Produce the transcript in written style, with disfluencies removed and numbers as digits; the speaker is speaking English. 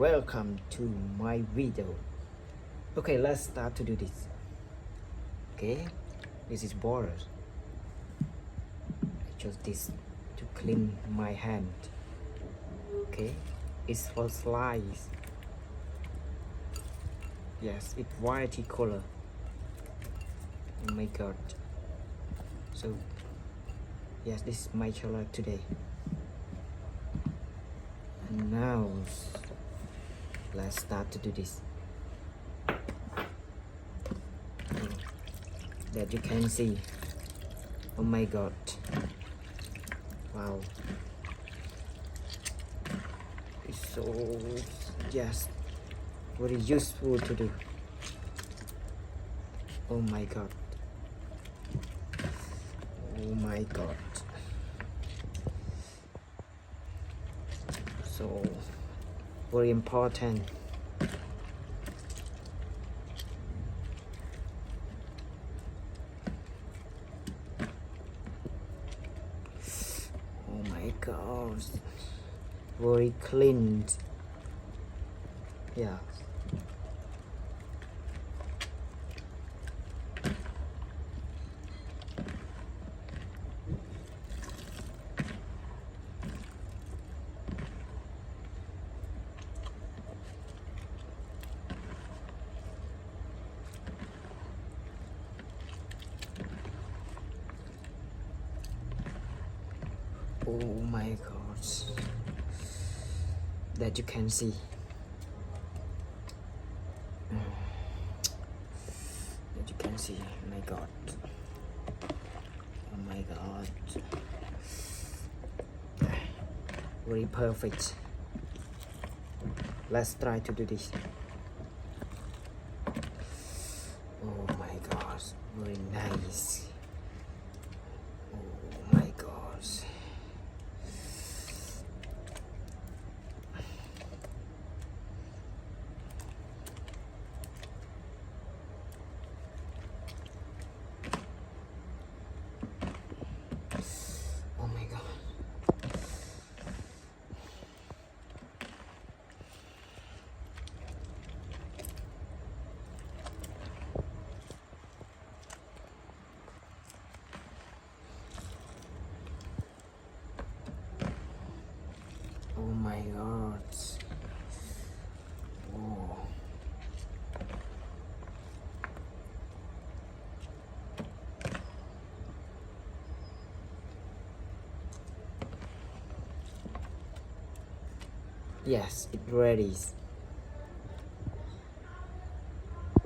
welcome to my video. Okay, let's start to do this. Okay, this is borders. I chose this to clean my hand. Okay, it's for slice. Yes, it's variety color. Oh my god. So yes, this is my color today. And now let's start to do this. That you can see. Oh my god. Wow. It's so just very useful to do. Oh my god. Oh my god. So very important. Oh my god. Very clean. Yeah. Oh my god, that you can see. That you can see. My god. Oh my god. Very perfect. Let's try to do this. Oh my god, very nice. Oh my god. Oh my god. Oh my god. Oh. Yes, it ready.